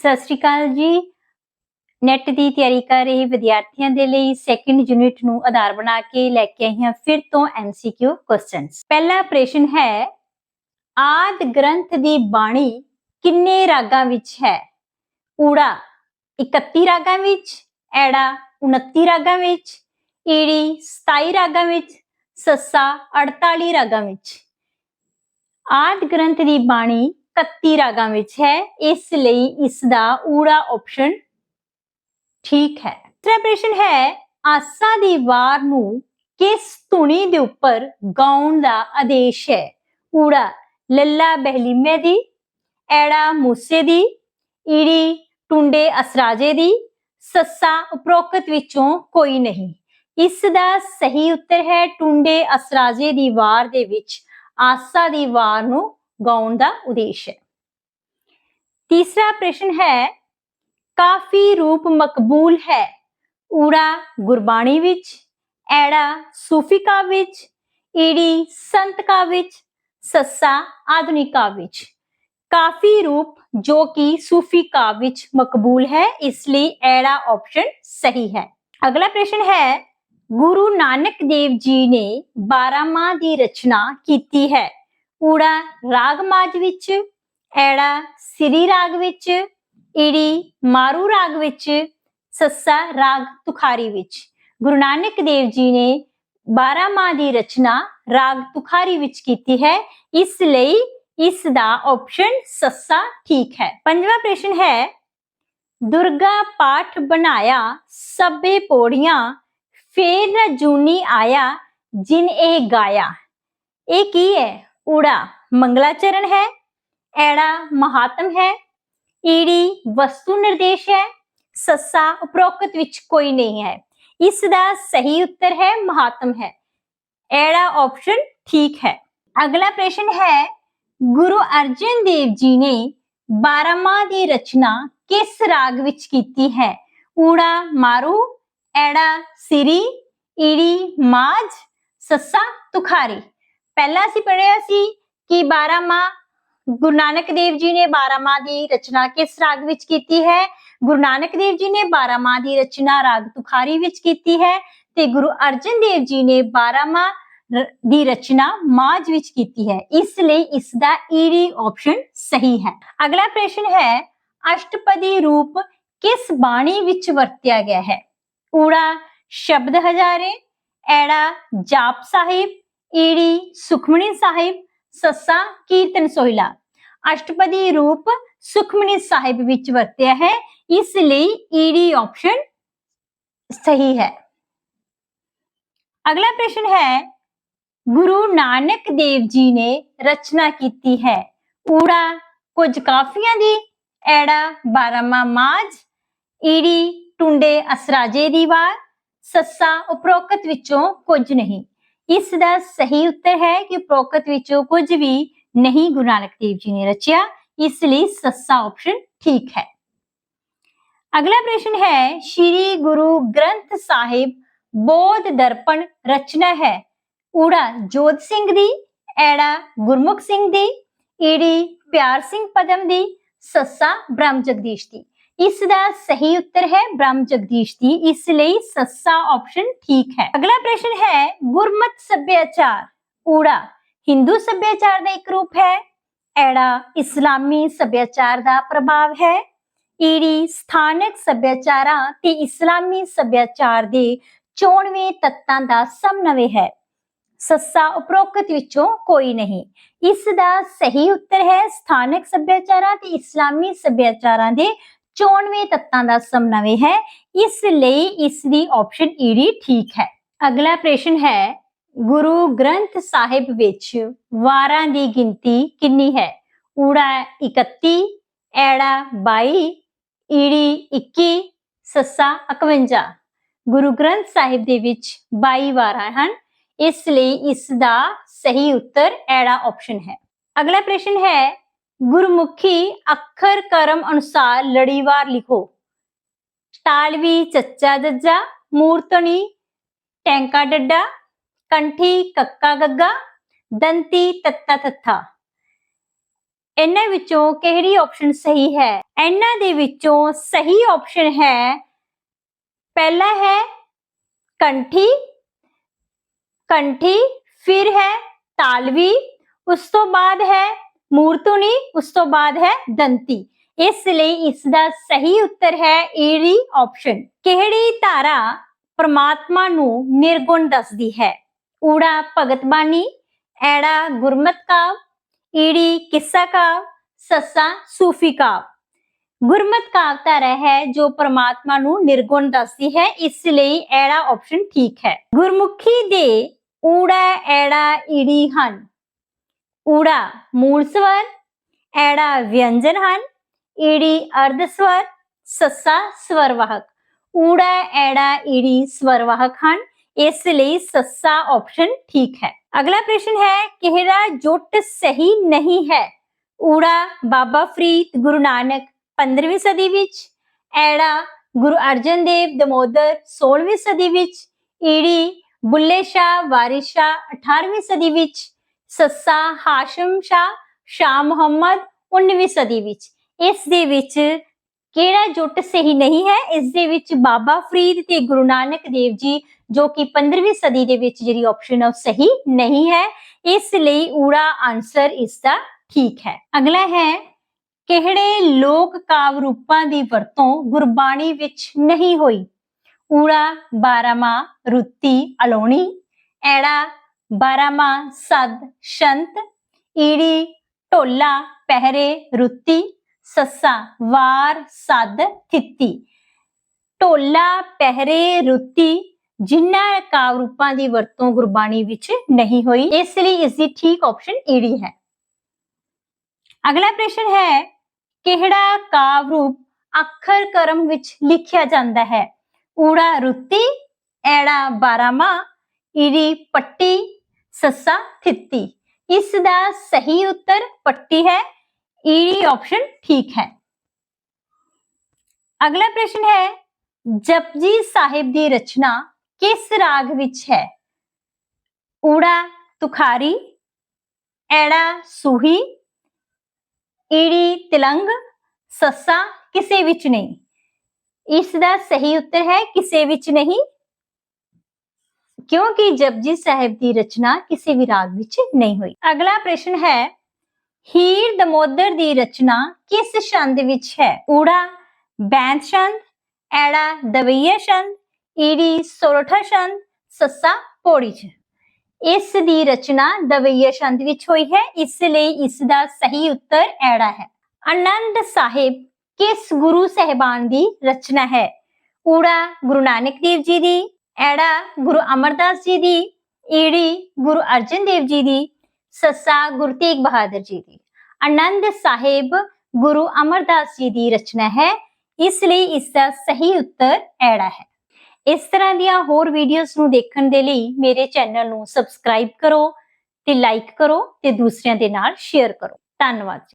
ਸਤਿ ਸ਼੍ਰੀ ਅਕਾਲ ਜੀ। ਨੈਟ ਦੀ ਤਿਆਰੀ ਕਰ ਰਹੇ ਵਿਦਿਆਰਥੀਆਂ ਦੇ ਲਈ ਸੈਕੰਡ ਯੂਨਿਟ ਨੂੰ ਆਧਾਰ ਬਣਾ ਕੇ ਲੈ ਕੇ ਆਈ ਹਾਂ ਫਿਰ ਤੋਂ MCQ ਕੁਐਸਚਨਸ। ਪਹਿਲਾ ਪ੍ਰਸ਼ਨ ਹੈ, ਆਦਿ ਗ੍ਰੰਥ ਦੀ ਬਾਣੀ ਕਿੰਨੇ ਰਾਗਾਂ ਵਿੱਚ ਹੈ? ਊੜਾ 31 ਰਾਗਾਂ ਵਿੱਚ, ਐੜਾ 29 ਰਾਗਾਂ ਵਿੱਚ, ਈੜੀ 27 ਰਾਗਾਂ ਵਿੱਚ, ਸੱਸਾ 48 ਰਾਗਾਂ ਵਿੱਚ। ਆਦਿ ਗ੍ਰੰਥ ਦੀ ਬਾਣੀ 31 ਰਾਗਾਂ ਵਿੱਚ ਹੈ, ਇਸ ਲਈ ਇਸ ਦਾ ਊੜਾ ਆਪਸ਼ਨ ਠੀਕ ਹੈ। ਦੂਸਰਾ ਪ੍ਰਸ਼ਨ ਹੈ, ਆਸਾ ਦੀ ਵਾਰ ਨੂੰ ਕਿਸ ਧੁਨੀ ਦੇ ਉੱਪਰ ਗਾਉਣ ਦਾ ਆਦੇਸ਼ ਹੈ? ਊੜਾ ਲੱਲਾ ਬਹਿਲੀਮੇ ਦੀ, ਐੜਾ ਮੂਸੇ ਦੀ, ਈੜੀ ਟੁੰਡੇ ਅਸਰਾਜੇ ਦੀ, ਸੱਸਾ ਉਪਰੋਕਤ ਵਿੱਚੋਂ ਕੋਈ ਨਹੀਂ। ਇਸ ਦਾ ਸਹੀ ਉੱਤਰ ਹੈ ਟੁੰਡੇ ਅਸਰਾਜੇ ਦੀ ਵਾਰ ਦੇ ਵਿੱਚ ਆਸਾ ਦੀ ਵਾਰ ਨੂੰ ਗਾਉਣ ਦਾ ਉਦੇਸ਼ ਹੈ। ਤੀਸਰਾ ਪ੍ਰਸ਼ਨ ਹੈ, ਕਾਫੀ ਰੂਪ ਮਕਬੂਲ ਹੈ? ਊੜਾ ਗੁਰਬਾਣੀ ਵਿੱਚ, ਐੜਾ ਸੂਫੀ ਕਾਵਿ ਵਿੱਚ, ਈੜੀ ਸੰਤ ਕਾਵਿ ਵਿੱਚ, ਸੱਸਾ ਆਧੁਨਿਕ ਕਾਵਿ ਵਿੱਚ। ਕਾਫੀ ਰੂਪ ਜੋ ਕਿ ਸੂਫੀ ਕਾਵਿ ਵਿੱਚ ਮਕਬੂਲ ਹੈ, ਇਸ ਲਈ ਐੜਾ ਆਪਸ਼ਨ ਸਹੀ ਹੈ। ਅਗਲਾ ਪ੍ਰਸ਼ਨ ਹੈ, ਗੁਰੂ ਨਾਨਕ ਦੇਵ ਜੀ ਨੇ 12ਮਾਹ ਦੀ ਰਚਨਾ ਕੀਤੀ ਹੈ? ਊੜਾ ਰਾਗ ਮਾਝ ਵਿੱਚ, ਐੜਾ ਸਿਰੀ ਰਾਗ ਵਿੱਚ, ਈੜੀ ਮਾਰੂ ਰਾਗ ਵਿੱਚ, ਸੱਸਾ ਰਾਗ ਤੁਖਾਰੀ ਵਿੱਚ। ਗੁਰੂ ਨਾਨਕ ਦੇਵ ਜੀ ਨੇ 12ਮਾਹ ਦੀ ਰਚਨਾ ਰਾਗ ਤੁਖਾਰੀ ਵਿੱਚ ਕੀਤੀ ਹੈ, ਇਸ ਲਈ ਇਸ ਦਾ ਆਪਸ਼ਨ ਸੱਸਾ ਠੀਕ ਹੈ। ਪੰਜਵਾਂ ਪ੍ਰਸ਼ਨ ਹੈ, ਦੁਰਗਾ ਪਾਠ ਬਣਾਇਆ ਸਭੇ ਪੌੜੀਆਂ ਫੇਰ ਨਾ ਜੂਨੀ ਆਇਆ ਜਿਨ ਇਹ ਗਾਇਆ। ਇਹ ਕੀ ਹੈ? ਊੜਾ ਮੰਗਲਾਚਰਨ ਹੈ, ਐੜਾ ਮਹਾਤਮ ਹੈ, ਈੜੀ ਵਸਤੂ ਨਿਰਦੇਸ਼ ਹੈ, ਸੱਸਾ ਉਪਰੋਕਤ ਵਿੱਚ ਕੋਈ ਨਹੀਂ ਹੈ। ਇਸ ਦਾ ਸਹੀ ਉੱਤਰ ਹੈ ਮਹਾਤਮ ਹੈ, ਐੜਾ ਆਪਸ਼ਨ ਠੀਕ ਹੈ। ਅਗਲਾ ਪ੍ਰਸ਼ਨ ਹੈ, ਗੁਰੂ ਅਰਜਨ ਦੇਵ ਜੀ ਨੇ 12ਮਾਹ ਦੀ ਰਚਨਾ ਕਿਸ ਰਾਗ ਵਿੱਚ ਕੀਤੀ ਹੈ? ਊੜਾ ਮਾਰੂ, ਐੜਾ ਸਿਰੀ, ਈੜੀ ਮਾਝ, ਸੱਸਾ ਤੁਖਾਰੀ। ਪਹਿਲਾਂ ਅਸੀਂ ਪੜ੍ਹਿਆ ਸੀ ਕਿ 12ਮਾਹ ਗੁਰੂ ਨਾਨਕ ਦੇਵ ਜੀ ਨੇ 12ਮਾਹ ਦੀ ਰਚਨਾ ਕਿਸ ਰਾਗ ਵਿੱਚ ਕੀਤੀ ਹੈ? ਗੁਰੂ ਨਾਨਕ ਦੇਵ ਜੀ ਨੇ 12ਮਾਹ ਦੀ ਰਚਨਾ ਰਾਗ ਤੁਖਾਰੀ ਵਿੱਚ ਕੀਤੀ ਹੈ ਤੇ ਗੁਰੂ ਅਰਜਨ ਦੇਵ ਜੀ ਨੇ 12ਮਾਹ ਦੀ ਰਚਨਾ ਮਾਝ ਵਿੱਚ ਕੀਤੀ ਹੈ, ਇਸ ਲਈ ਇਸ ਦਾ ਈੜੀ ਆਪਸ਼ਨ ਸਹੀ ਹੈ। ਅਗਲਾ ਪ੍ਰਸ਼ਨ ਹੈ, ਅਸ਼ਟਪਦੀ ਰੂਪ ਕਿਸ ਬਾਣੀ ਵਿੱਚ ਵਰਤਿਆ ਗਿਆ ਹੈ? ਊੜਾ ਸ਼ਬਦ ਹਜ਼ਾਰੇ, ਐੜਾ ਜਾਪ ਸਾਹਿਬ, ਈੜੀ ਸੁਖਮਨੀ ਸਾਹਿਬ, ਸੱਸਾ ਕੀਰਤਨ ਸੋਹਿਲਾ। ਅਸ਼ਟਪਦੀ ਰੂਪ ਸੁਖਮਨੀ ਸਾਹਿਬ ਵਿੱਚ ਵਰਤਿਆ ਹੈ, ਇਸ ਲਈ ਈੜੀ ਆਪਸ਼ਨ ਸਹੀ ਹੈ। ਅਗਲਾ ਪ੍ਰਸ਼ਨ ਹੈ, ਗੁਰੂ ਨਾਨਕ ਦੇਵ ਜੀ ਨੇ ਰਚਨਾ ਕੀਤੀ ਹੈ? ਊੜਾ ਕੁਝ ਕਾਫੀਆਂ ਦੀ, ਐੜਾ 12ਮਾਹ ਮਾਝ, ਈੜੀ ਟੁੰਡੇ ਅਸਰਾਜੇ ਦੀ ਵਾਰ, ਸੱਸਾ ਉਪਰੋਕਤ ਵਿੱਚੋਂ ਕੁਝ ਨਹੀਂ। ਇਸ ਦਾ ਸਹੀ ਉੱਤਰ ਹੈ ਕਿ ਉਪਰੋਕਤ ਵਿੱਚੋਂ ਕੁਝ ਵੀ ਨਹੀਂ ਗੁਰੂ ਨਾਨਕ ਦੇਵ ਜੀ ਨੇ ਰਚਿਆ, ਇਸ ਲਈ ਸੱਸਾ ਆਪਸ਼ਨ ਠੀਕ ਹੈ। ਅਗਲਾ ਪ੍ਰਸ਼ਨ ਹੈ, ਸ਼੍ਰੀ ਗੁਰੂ ਗ੍ਰੰਥ ਸਾਹਿਬ ਬੋਧ ਦਰਪਣ ਰਚਨਾ ਹੈ? ਊੜਾ ਜੋਧ ਸਿੰਘ ਦੀ, ਐੜਾ ਗੁਰਮੁਖ ਸਿੰਘ ਦੀ, ਈੜੀ ਪਿਆਰ ਸਿੰਘ ਪਦਮ ਦੀ, ਸੱਸਾ ਬ੍ਰਹਮ ਜਗਦੀਸ਼ ਦੀ। ਇਸ ਦਾ ਸਹੀ ਉੱਤਰ ਹੈ ਬ੍ਰਹਮ ਜਗਦੀਸ਼ ਦੀ, ਇਸ ਲਈ ਸੱਸਾ ਆਪਸ਼ਨ ਠੀਕ ਹੈ। ਅਗਲਾ ਪ੍ਰਸ਼ਨ ਹੈ, ਗੁਰਮਤ ਸੱਭਿਆਚਾਰ ਊੜਾ ਹਿੰਦੂ ਸੱਭਿਆਚਾਰ ਦਾ ਇੱਕ ਰੂਪ ਹੈ, ਐੜਾ ਇਸਲਾਮੀ ਸੱਭਿਆਚਾਰ ਦਾ ਪ੍ਰਭਾਵ ਹੈ, ਈੜੀ ਸਥਾਨਕ ਸੱਭਿਆਚਾਰਾਂ ਤੇ ਇਸਲਾਮੀ ਸੱਭਿਆਚਾਰ ਦੇ ਚੋਣਵੇਂ ਤੱਤਾਂ ਦਾ ਸਮਨਵਯ ਹੈ, ਸੱਸਾ ਉਪਰੋਕਤ ਵਿੱਚੋਂ ਕੋਈ ਨਹੀਂ। ਇਸ ਦਾ ਸਹੀ ਉੱਤਰ ਹੈ ਸਥਾਨਕ ਸੱਭਿਆਚਾਰਾਂ ਤੇ ਇਸਲਾਮੀ ਸੱਭਿਆਚਾਰਾਂ ਦੇ ਚੋਣਵੇਂ ਤੱਤਾਂ ਦਾ ਸਮਨਵਯ ਹੈ, ਇਸ ਲਈ ਇਸ ਦੀ ਆਪਸ਼ਨ ਈੜੀ ਠੀਕ ਹੈ। ਅਗਲਾ ਪ੍ਰਸ਼ਨ ਹੈ, ਗੁਰੂ ਗ੍ਰੰਥ ਸਾਹਿਬ ਵਿੱਚ ਵਾਰਾਂ ਦੀ ਗਿਣਤੀ ਕਿੰਨੀ ਹੈ? ਊੜਾ 31, ਐੜਾ 22, ਈੜੀ 21, ਸੱਸਾ 51। ਗੁਰੂ ਗ੍ਰੰਥ ਸਾਹਿਬ ਦੇ ਵਿੱਚ 22 ਵਾਰਾਂ ਹਨ, ਇਸ ਲਈ ਇਸ ਦਾ ਸਹੀ ਉੱਤਰ ਐੜਾ ਆਪਸ਼ਨ ਹੈ। ਅਗਲਾ ਪ੍ਰਸ਼ਨ ਹੈ, ਗੁਰਮੁਖੀ ਅੱਖਰ ਕਰਮ ਅਨੁਸਾਰ ਲੜੀਵਾਰ ਲਿਖੋ। ਤਾਲਵੀ ਚੱਚਾ ਜੱਜਾ, ਮੂਰਤਨੀ ਟੈਂਕਾ ਡੱਡਾ, ਕੰਠੀ ਕੱਕਾ ਗੱਗਾ, ਦੰਤੀ ਤੱਤਾ ਥੱਥਾ। ਇਹਨਾਂ ਵਿੱਚੋਂ ਕਿਹੜੀ ਆਪਸ਼ਨ ਸਹੀ ਹੈ? ਇਹਨਾਂ ਦੇ ਵਿੱਚੋਂ ਸਹੀ ਆਪਸ਼ਨ ਹੈ, ਪਹਿਲਾ ਹੈ ਕੰਠੀ, ਕੰਠੀ, ਫਿਰ ਹੈ ਤਾਲਵੀ, ਉਸ ਤੋਂ ਬਾਅਦ ਹੈ ਮੂਰਧਨੀ, ਉਸ ਤੋਂ ਬਾਅਦ ਹੈ ਦੰਤੀ। ਇਸ ਲਈ ਇਸ ਦਾ ਸਹੀ ਉੱਤਰ ਹੈ ਏੜੀ ਆਪਸ਼ਨ। ਕਿਹੜੀ ਧਾਰਾ ਪਰਮਾਤਮਾ ਨੂੰ ਨਿਰਗੁਣ ਦੱਸਦੀ ਹੈ? ਊੜਾ ਭਗਤ ਬਾਣੀ, ਐੜਾ ਗੁਰਮਤ ਕਾਵ, ਈੜੀ ਕਿੱਸਾ ਕਾਵ, ਸੱਸਾ ਸੂਫੀ ਕਾਵ। ਗੁਰਮਤ ਕਾਵ ਧਾਰਾ ਹੈ ਜੋ ਪਰਮਾਤਮਾ ਨੂੰ ਨਿਰਗੁਣ ਦੱਸਦੀ ਹੈ, ਇਸ ਲਈ ਐੜਾ ਆਪਸ਼ਨ ਠੀਕ ਹੈ। ਗੁਰਮੁਖੀ ਦੇ ਊੜਾ ਐੜਾ ਈੜੀ ਹਨ। ਊੜਾ ਮੂਲ ਸਵਰ, ਐੜਾ ਵਿਅੰਜਨ ਹਨ, ਈੜੀ ਅਰਧ ਸਵਰ, ਸੱਸਾ ਸਵਰਵਾਹਕ। ਊੜਾ ਐੜਾ ਈੜੀ ਸਵਰਵਾਹਕ ਹਨ, ਇਸ ਲਈ ਸੱਸਾ ਆਪਸ਼ਨ ਠੀਕ ਹੈ। ਅਗਲਾ ਪ੍ਰਸ਼ਨ ਹੈ, ਕਿਹੜਾ ਜੁੱਟ ਸਹੀ ਨਹੀਂ ਹੈ? ਊੜਾ ਬਾਬਾ ਫਰੀਦ ਗੁਰੂ ਨਾਨਕ 15ਵੀਂ ਸਦੀ ਵਿੱਚ, ਐੜਾ ਗੁਰੂ ਅਰਜਨ ਦੇਵ ਦਮੋਦਰ 16ਵੀਂ ਸਦੀ ਵਿੱਚ, ਈੜੀ ਬੁੱਲੇ ਸ਼ਾਹ ਵਾਰਿਸ ਸ਼ਾਹ 18ਵੀਂ ਸਦੀ ਵਿੱਚ, ਸੱਸਾ ਹਾਸ਼ਮ ਸ਼ਾਹ ਮੁਹੰਮਦ 19ਵੀਂ ਸਦੀ ਵਿੱਚ। ਇਸ ਦੇ ਵਿੱਚ ਕਿਹੜਾ ਜੁੱਟ ਸਹੀ ਨਹੀਂ ਹੈ? ਇਸ ਦੇ ਵਿੱਚ ਬਾਬਾ ਫਰੀਦ ਤੇ ਗੁਰੂ ਨਾਨਕ ਦੇਵ ਜੀ ਜੋ ਕਿ 15ਵੀਂ ਸਦੀ ਦੇ ਵਿੱਚ ਜਿਹੜੀ ਆਪਸ਼ਨ ਹੈ ਉਹ ਸਹੀ ਨਹੀਂ ਹੈ, ਇਸ ਲਈ ਊੜਾ ਆਨਸਰ ਇਸ ਦਾ ਠੀਕ ਹੈ। ਅਗਲਾ ਹੈ, ਕਿਹੜੇ ਲੋਕ ਕਾਵ ਰੂਪਾਂ ਦੀ ਵਰਤੋਂ ਗੁਰਬਾਣੀ ਵਿੱਚ ਨਹੀਂ ਹੋਈ? ਊੜਾ ਬਾਰਾਮਾਹ, ਰੁੱਤੀ, ਅਲੋਣੀ, ਐੜਾ ਬਾਰਾਮਾਹ, ਸਦ, ਸ਼ੰਤ, ਈੜੀ ਢੋਲਾ, ਪਹਿਰੇ, ਰੁੱਤੀ, ਸੱਸਾ ਵਾਰ, ਸਦ, ਥਿੱਤੀ। ਢੋਲਾ, ਪਹਿਰੇ, ਰੁੱਤੀ ਜਿਨ੍ਹਾਂ ਕਾਵ ਰੂਪਾਂ ਦੀ ਵਰਤੋਂ ਗੁਰਬਾਣੀ ਵਿੱਚ ਨਹੀਂ ਹੋਈ, ਇਸ ਲਈ ਇਸ ਦੀ ਠੀਕ ਆਪਸ਼ਨ ਈੜੀ ਹੈ। ਅਗਲਾ ਪ੍ਰਸ਼ਨ ਹੈ, ਕਿਹੜਾ ਕਾਵ ਰੂਪ ਅੱਖਰ ਕਰਮ ਵਿੱਚ ਲਿਖਿਆ ਜਾਂਦਾ ਹੈ? ਊੜਾ ਰੁੱਤੀ, ਐੜਾ ਬਾਰਾਮਾਹ, ਈੜੀ ਪੱਟੀ, ਸੱਸਾ ਥਿੱਤੀ। ਇਸ ਦਾ ਸਹੀ ਉੱਤਰ ਪੱਟੀ ਹੈ, ਈੜੀ ਆਪਸ਼ਨ ਠੀਕ ਹੈ। ਅਗਲਾ ਪ੍ਰਸ਼ਨ ਹੈ, ਜਪਜੀ ਸਾਹਿਬ ਦੀ ਰਚਨਾ ਕਿਸ ਰਾਗ ਵਿੱਚ ਹੈ? ਊੜਾ ਤੁਖਾਰੀ, ਐੜਾ ਸੂਹੀ, ਈੜੀ ਤਿਲੰਗ, ਸੱਸਾ ਕਿਸੇ ਵਿੱਚ ਨਹੀਂ। ਇਸ ਦਾ ਸਹੀ ਉੱਤਰ ਹੈ ਕਿਸੇ ਵਿੱਚ ਨਹੀਂ, ਕਿਉਂਕਿ ਜਪਜੀ ਸਾਹਿਬ ਦੀ ਰਚਨਾ ਕਿਸੇ ਵੀ ਰਾਗ ਵਿੱਚ ਨਹੀਂ ਹੋਈ। ਅਗਲਾ ਪ੍ਰਸ਼ਨ ਹੈ, ਹੀਰ ਦਮੋਦਰ ਦੀ ਰਚਨਾ ਕਿਸ ਛੰਦ ਵਿੱਚ ਹੈ? ਊੜਾ ਬੈਂਤ ਛੰਦ, ਐੜਾ ਦਵਈਆ ਛੰਦ, ਈੜੀ ਸੋਰਠਾ ਛੰਦ, ਸੱਸਾ ਪੌੜੀ ਚ। ਇਸ ਦੀ ਰਚਨਾ ਦਵਈਆ ਛੰਦ ਵਿੱਚ ਹੋਈ ਹੈ, ਇਸ ਲਈ ਇਸ ਦਾ ਸਹੀ ਉੱਤਰ ਐੜਾ ਹੈ। ਆਨੰਦ ਸਾਹਿਬ ਕਿਸ ਗੁਰੂ ਸਾਹਿਬਾਨ ਦੀ ਰਚਨਾ ਹੈ? ਊੜਾ ਗੁਰੂ ਨਾਨਕ ਦੇਵ ਜੀ ਦੀ, ਐੜਾ ਗੁਰੂ ਅਮਰਦਾਸ ਜੀ ਦੀ, ਈੜੀ ਗੁਰੂ ਅਰਜਨ ਦੇਵ ਜੀ ਦੀ, ਸੱਸਾ ਗੁਰੂ ਤੇਗ ਬਹਾਦਰ ਜੀ ਦੀ। ਆਨੰਦ ਸਾਹਿਬ ਗੁਰੂ ਅਮਰਦਾਸ ਜੀ ਦੀ ਰਚਨਾ ਹੈ, ਇਸ ਲਈ ਇਸ ਦਾ ਸਹੀ ਉੱਤਰ ਐੜਾ ਹੈ। ਇਸ ਤਰ੍ਹਾਂ ਦੀਆਂ ਹੋਰ ਵੀਡੀਓਜ਼ ਨੂੰ ਦੇਖਣ ਦੇ ਲਈ ਮੇਰੇ ਚੈਨਲ ਨੂੰ ਸਬਸਕ੍ਰਾਈਬ ਕਰੋ ਤੇ ਲਾਈਕ ਕਰੋ ਤੇ ਦੂਸਰਿਆਂ ਦੇ ਨਾਲ ਸ਼ੇਅਰ ਕਰੋ। ਧੰਨਵਾਦ।